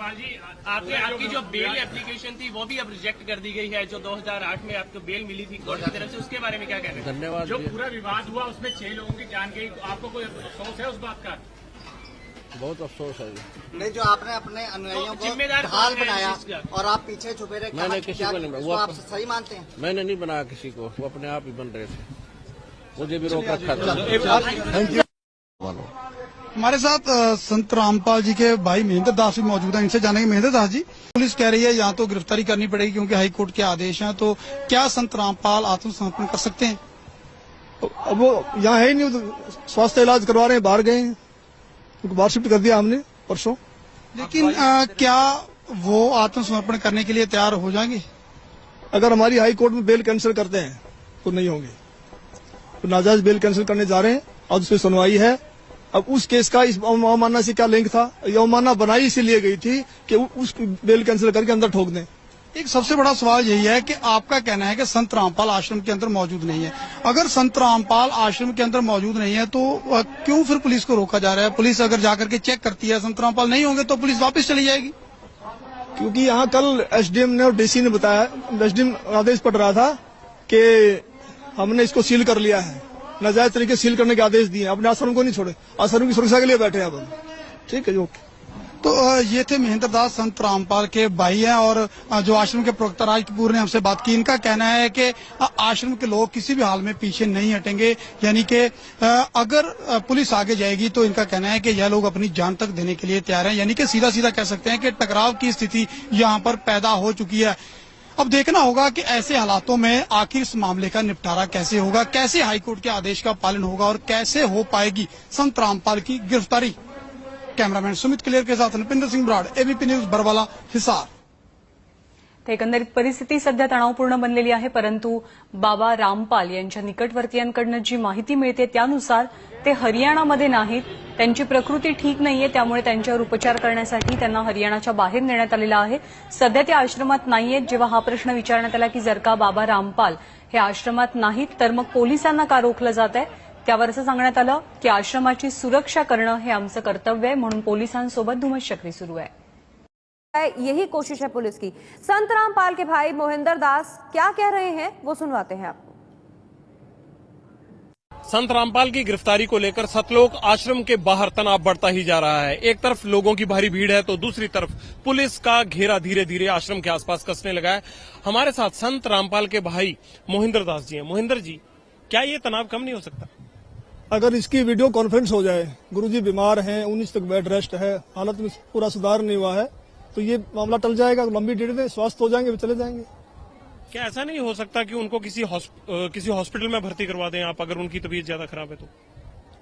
चंद्रपाल जी, आपकी जो bail application थी वो भी अब रिजेक्ट कर दी गई है। जो 2008 में आपको बेल मिली थी कोर्ट की तरफ से, उसके बारे में क्या कहना है? धन्यवाद। जो पूरा विवाद हुआ उसमें 6 लोगों की जान गई, तो आपको कोई अफसोस है उस बात का? बहुत अफसोस है। नहीं, जो आपने अपने अनुयायियों को जिम्मेदार ढाल कौन है बनाया इस चीज़ का? और आप पीछे छुपे रहे, मैंने किसी को नहीं, वो आप सही मानते हैं? मैंने नहीं बनाया किसी को, वो अपने आप ही बन रहे थे, मुझे भी रोक रखा था। हमारे साथ संत रामपाल जी के भाई महेंद्र दास भी मौजूद हैं, इनसे जानेंगे। महेंद्र दास जी, पुलिस कह रही है यहाँ तो गिरफ्तारी करनी पड़ेगी क्योंकि हाईकोर्ट के आदेश हैं, तो क्या संत रामपाल आत्मसमर्पण कर सकते हैं? अब वो यहाँ है ही नहीं, तो स्वास्थ्य इलाज करवा रहे हैं, बाहर गए हैं, उनको बाहर शिफ्ट कर दिया हमने परसों। लेकिन क्या वो आत्मसमर्पण करने के लिए तैयार हो जाएंगे? अगर हमारी हाई कोर्ट में बेल कैंसिल करते हैं तो नहीं होंगे, तो नाजायज बेल कैंसिल करने जा रहे हैं। आज उस पर सुनवाई है। अब उस केस का इस अवमानना से क्या लिंक था? ये अवमानना बनाई इसीलिए गई थी कि उस बेल कैंसिल करके अंदर ठोक दें। एक सबसे बड़ा सवाल यही है कि आपका कहना है कि संत रामपाल आश्रम के अंदर मौजूद नहीं है। अगर संत रामपाल आश्रम के अंदर मौजूद नहीं है तो क्यों फिर पुलिस को रोका जा रहा है? पुलिस अगर जाकर के चेक करती है संत रामपाल नहीं होंगे तो पुलिस वापस चली जाएगी। क्योंकि यहाँ कल एसडीएम ने और डीसी ने बताया, एसडीएम आदेश पड़ रहा था कि हमने इसको सील कर लिया है, नाजायज तरीके से सील करने के आदेश दिए, अपने आश्रम को नहीं छोड़े, आश्रम की सुरक्षा के लिए बैठे हैं अब हम। ठीक है जी, ओके। तो ये थे महेंद्र दास, संत रामपाल के भाई हैं और जो आश्रम के प्रवक्ता राज कपूर ने हमसे बात की। इनका कहना है कि आश्रम के लोग किसी भी हाल में पीछे नहीं हटेंगे, यानी कि अगर पुलिस आगे जाएगी तो इनका कहना है कि यह लोग अपनी जान तक देने के लिए तैयार हैं। यानी कि सीधा सीधा कह सकते हैं कि टकराव की स्थिति यहाँ पर पैदा हो चुकी है। अब देखना होगा कि ऐसे हालातों में आखिर इस मामले का निपटारा कैसे होगा, कैसे हाईकोर्ट के आदेश का पालन होगा और कैसे हो पाएगी संत रामपाल की गिरफ्तारी। कॅमेरामॅन सुमित क्लियर के साथ नृपिंदर सिंह ब्राड, एबीपी न्यूज, बरवाला, हिसार। एकंदरीत परिस्थिती सध्या तणावपूर्ण बनलेली आहे, परंतु बाबा रामपाल यांच्या निकटवर्तीयांकडून जी माहिती मिळते त्यानुसार ते हरियाणामध्ये नाहीत, त्यांची प्रकृती ठीक नाहीये, त्यामुळे त्यांच्यावर उपचार करण्यासाठी त्यांना हरियाणाच्या बाहेर नेण्यात आलेलं आहे। सध्या ते आश्रमात नाहीयेत। जेव्हा हा प्रश्न विचारण्यात आला की जर का बाबा रामपाल हे आश्रमात नाहीत तर मग पोलिसांना का रोखलं जात आहे, त्यावर असं सांगण्यात आलं की आश्रमाची सुरक्षा करणं हे आमचं कर्तव्य आहे, म्हणून पोलिसांसोबत धुमश्चक्री सुरू आहे। यही कोशिश है पुलिस की। संत रामपाल के भाई मोहिंदर दास क्या कह रहे हैं वो सुनवाते हैं आपको। संत रामपाल की गिरफ्तारी को लेकर सतलोक आश्रम के बाहर तनाव बढ़ता ही जा रहा है। एक तरफ लोगों की भारी भीड़ है तो दूसरी तरफ पुलिस का घेरा धीरे धीरे आश्रम के आसपास कसने लगा है। हमारे साथ संत रामपाल के भाई मोहिंदर दास जी हैं। मोहिंदर जी, क्या ये तनाव कम नहीं हो सकता? अगर इसकी वीडियो कॉन्फ्रेंस हो जाए, गुरुजी बीमार हैं, 19 तक बेड रेस्ट है, हालत में पूरा सुधार नहीं हुआ है, तो ये मामला टल जाएगा। लंबी डेट में स्वस्थ हो जाएंगे, वे चले जाएंगे। क्या ऐसा नहीं हो सकता कि उनको किसी हॉस्पिटल में भर्ती करवा दें आप, अगर उनकी तबीयत ज्यादा खराब है तो?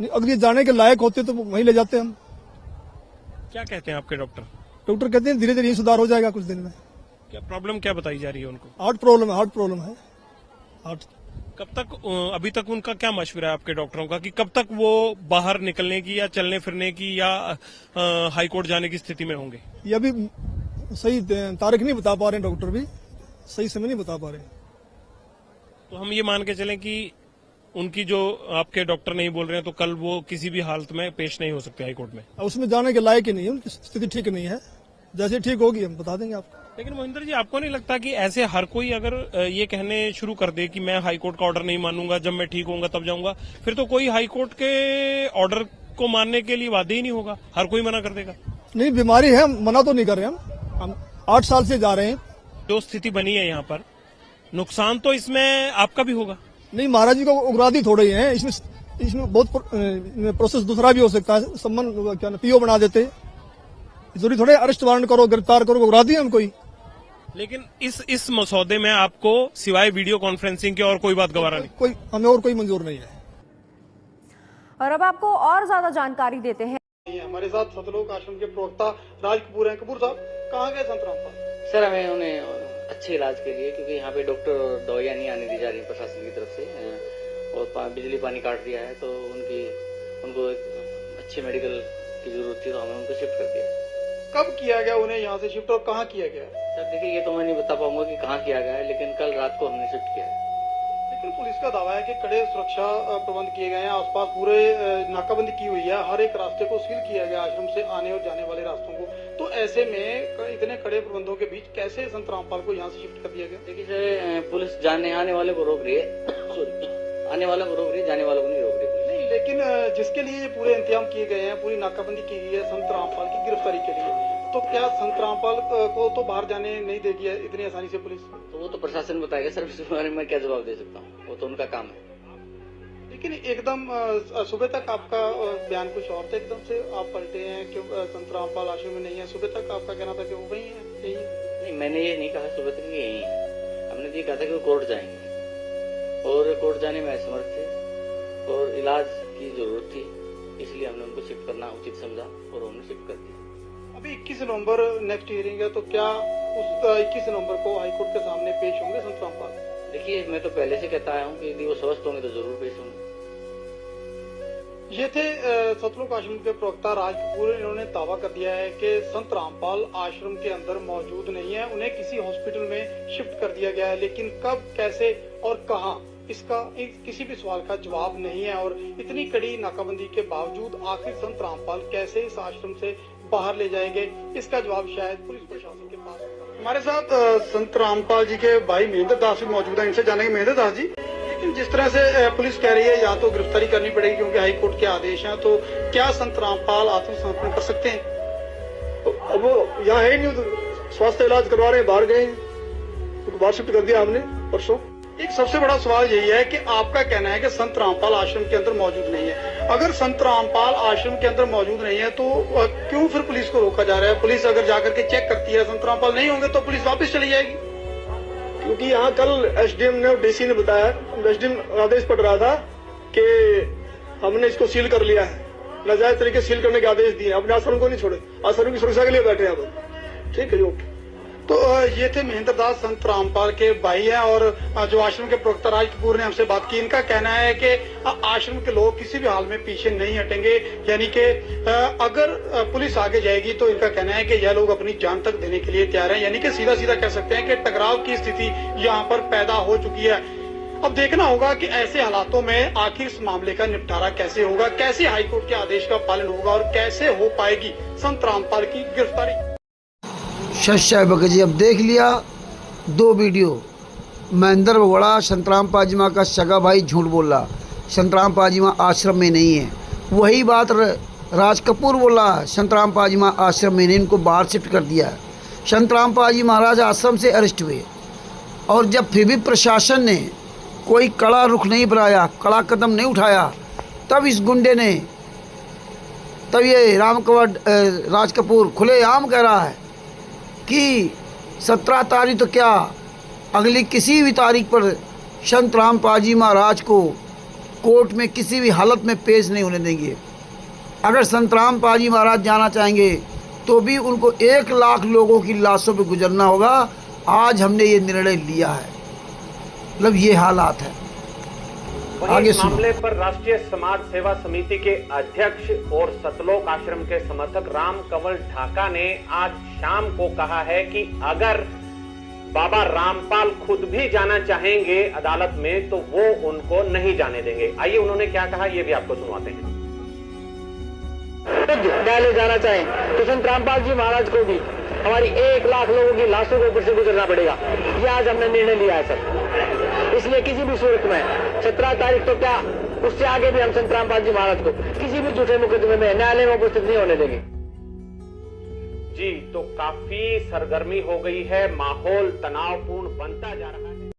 नहीं, अगर ये जाने के लायक होते तो वहीं ले जाते हम। क्या कहते हैं आपके डॉक्टर? डॉक्टर कहते हैं धीरे धीरे सुधार हो जाएगा कुछ दिन में। क्या प्रॉब्लम क्या बताई जा रही है उनको? हार्ट प्रॉब्लम है। हार्ट। कब तक, अभी तक उनका क्या मशवरा है आपके डॉक्टरों का कि कब तक वो बाहर निकलने की या चलने फिरने की या हाईकोर्ट जाने की स्थिति में होंगे? ये अभी सही तारीख नहीं बता पा रहे हैं, डॉक्टर भी सही समय नहीं बता पा रहे। तो हम ये मान के चलें कि उनकी जो आपके डॉक्टर नहीं बोल रहे हैं तो कल वो किसी भी हालत में पेश नहीं हो सकते हाईकोर्ट में? उसमें जाने के लायक ही नहीं है, उनकी स्थिति ठीक नहीं है। जैसे ठीक होगी हम बता देंगे आपको। लेकिन मोहिंदर जी, आपको नहीं लगता कि ऐसे हर कोई अगर ये कहने शुरू कर दे कि मैं हाईकोर्ट का ऑर्डर नहीं मानूंगा, जब मैं ठीक होऊंगा तब जाऊंगा, फिर तो कोई हाईकोर्ट के ऑर्डर को मानने के लिए वादे ही नहीं होगा, हर कोई मना कर देगा? नहीं, बीमारी है, मना तो नहीं कर रहे हम 8 साल से जा रहे हैं। जो स्थिति बनी है यहाँ पर, नुकसान तो इसमें आपका भी होगा। नहीं, महाराज जी को उग्रादी थोड़े ही है, इसमें बहुत प्रोसेस दूसरा भी हो सकता है। सम्मन क्या पीओ बना देते, जरूरी थोड़े अरेस्ट वारंट करो, गिरफ्तार करो, उग्रादी हम कोई। लेकिन इस मसौदे में आपको सिवाय वीडियो कॉन्फ्रेंसिंग के और कोई बात गवारा नहीं? कोई हमें और कोई मंजूर नहीं है। और अब आपको और ज्यादा जानकारी देते हैं। हमारे साथ सतलोक आश्रम के प्रवक्ता राज कपूर हैं। कपूर साहब, कहाँ गए संत रामपाल? सर, हमें उन्हें अच्छे इलाज के लिए, क्योंकि यहाँ पे डॉक्टर और दवाइयाँ नहीं आने दी जा रही प्रशासन की तरफ से, और बिजली पानी काट दिया है, तो उनको एक अच्छे मेडिकल की जरूरत थी, तो हमने उनको शिफ्ट कर दिया। कब किया गया उन्हें यहाँ से शिफ्ट और कहाँ किया गया? सर देखिए, ये तो मैं नहीं बता पाऊंगा कि कहाँ किया गया है, लेकिन कल रात को हमने शिफ्ट किया है। लेकिन पुलिस का दावा है कि कड़े सुरक्षा प्रबंध किए गए हैं, आसपास पूरे नाकाबंदी की हुई है, हर एक रास्ते को सील किया गया, आश्रम से आने और जाने वाले रास्तों को तो ऐसे में इतने कड़े प्रबंधों के बीच कैसे संत रामपाल को यहाँ से शिफ्ट कर दिया गया? देखिए सर, पुलिस आने वाले को रोक रही है, सॉरी, आने वालों को रोक रही है, जाने वालों को नहीं रोक रही पुलिस। नहीं, लेकिन जिसके लिए ये पूरे इंतजाम किए गए हैं, पूरी नाकाबंदी की गई है संत रामपाल की गिरफ्तारी के लिए, तो क्या संत रामपाल को तो बाहर जाने नहीं देगी इतनी आसानी से पुलिस? तो वो तो प्रशासन बताएगा सर, इस बारे में क्या जवाब दे सकता हूँ, वो तो उनका काम है। लेकिन एकदम सुबह तक आपका बयान कुछ और था, एकदम से आप पलटे हैं कि संत रामपाल आश्रम में नहीं है। सुबह तक आपका कहना था कि वो वही है, यही है। नहीं, मैंने ये नहीं कहा सुबह तक यही है, हमने ये कहा था कि वो कोर्ट जाएंगे और कोर्ट जाने में असमर्थ थे और इलाज की जरूरत थी, इसलिए हमने उनको शिफ्ट करना उचित समझा और हमने शिफ्ट कर दिया। अभी 21 नवंबर नेक्स्ट हियरिंग है, तो क्या उस 21 नवंबर को हाईकोर्ट के सामने पेश होंगे संत रामपाल? देखिए, मैं तो पहले से कहता आया हूँ कि यदि वो स्वस्थ होंगे तो जरूर पेश होंगे। ये थे सतलुज आश्रम के प्रवक्ता राज कपूर। इन्होंने दावा कर दिया है कि संत रामपाल आश्रम के अंदर मौजूद नहीं है, उन्हें किसी हॉस्पिटल में शिफ्ट कर दिया गया है, लेकिन कब, कैसे और कहां, इसका किसी भी सवाल का जवाब नहीं है। और इतनी कड़ी नाकाबंदी के बावजूद आखिर संत रामपाल कैसे इस आश्रम से बाहर ले जाएंगे, इसका जवाब शायद पुलिस प्रशासन के पास होगा। हमारे साथ संत रामपाल जी के भाई महेंद्र दास भी मौजूद है, इनसे जानेंगे। महेंद्र दास जी, लेकिन जिस तरह से पुलिस कह रही है या तो गिरफ्तारी करनी पड़ेगी क्योंकि हाईकोर्ट के आदेश हैं, तो क्या संत रामपाल आत्मसमर्पण कर सकते हैं? अब वो यहाँ है नहीं, तो स्वास्थ्य इलाज करवा रहे हैं, बाहर गए हैं, उनको बाहर शिफ्ट कर दिया हमने परसों। एक सबसे बड़ा सवाल यही है कि आपका कहना है कि संत रामपाल आश्रम के अंदर मौजूद नहीं है। अगर संत रामपाल आश्रम के अंदर मौजूद नहीं है तो क्यों फिर पुलिस को रोका जा रहा है? पुलिस अगर जाकर के चेक करती है संत रामपाल नहीं होंगे तो पुलिस वापस चली जाएगी। क्योंकि यहाँ कल एसडीएम ने और डीसी ने बताया, एसडीएम आदेश पड़ रहा था कि हमने इसको सील कर लिया है, नाजायज तरीके सील करने के आदेश दिए, अपने आश्रम को नहीं छोड़े, आश्रम की सुरक्षा के लिए बैठे हैं। ठीक है, ओके। तो ये थे महेंद्र दास, संत रामपाल के भाई हैं और जो आश्रम के प्रवक्ता राज कपूर ने हमसे बात की। इनका कहना है कि आश्रम के लोग किसी भी हाल में पीछे नहीं हटेंगे, यानी कि अगर पुलिस आगे जाएगी तो इनका कहना है कि यह लोग अपनी जान तक देने के लिए तैयार हैं, यानी कि सीधा सीधा कह सकते हैं कि टकराव की स्थिति यहाँ पर पैदा हो चुकी है। अब देखना होगा कि ऐसे हालातों में आखिर इस मामले का निपटारा कैसे होगा, कैसे हाईकोर्ट के आदेश का पालन होगा और कैसे हो पाएगी संत रामपाल की गिरफ्तारी। साहब जी, अब देख लिया 2 वीडियो। महेंद्र बगड़ा संतराम पाजीमा का सगा भाई झूठ बोल रहा, संतराम पाजीमा आश्रम में नहीं है। वही बात राज कपूर बोला, संतराम पाजीमा आश्रम में नहीं, इनको बाहर शिफ्ट कर दिया। संतराम पाजी महाराज आश्रम से अरेस्ट हुए और जब फिर भी प्रशासन ने कोई कड़ा रुख नहीं बनाया, कड़ा कदम नहीं उठाया, तब इस गुंडे ने, तब ये राज कपूर खुलेआम कह रहा है कि 17 तारीख तो क्या, अगली किसी भी तारीख पर संत रामपाल जी महाराज को कोर्ट में किसी भी हालत में पेश नहीं होने देंगे। अगर संत रामपाल जी महाराज जाना चाहेंगे तो भी उनको 1 लाख लोगों की लाशों पे गुजरना होगा। आज हमने ये निर्णय लिया है, मतलब ये हालात है। आगे इस मामले पर राष्ट्रीय समाज सेवा समिति के अध्यक्ष और सतलोक आश्रम के समर्थक राम कंवल ढाका ने आज शाम को कहा है कि अगर बाबा रामपाल खुद भी जाना चाहेंगे अदालत में तो वो उनको नहीं जाने देंगे। आइए उन्होंने क्या कहा ये भी आपको सुनवाते हैं। पहले जाना चाहें तो संत रामपाल जी महाराज को भी हमारी 1 लाख लोगों की लाशों के ऊपर से गुजरना पड़ेगा। ये आज हमने निर्णय लिया है सर। इसलिए किसी भी सूरत में 17 तारीख तो क्या, उससे आगे भी हम संत रामपाल जी महाराज को किसी भी झूठे मुकदमे में न्यायालय में उपस्थित नहीं होने देंगे। जी, तो काफी सरगर्मी हो गई है, माहौल तनावपूर्ण बनता जा रहा है।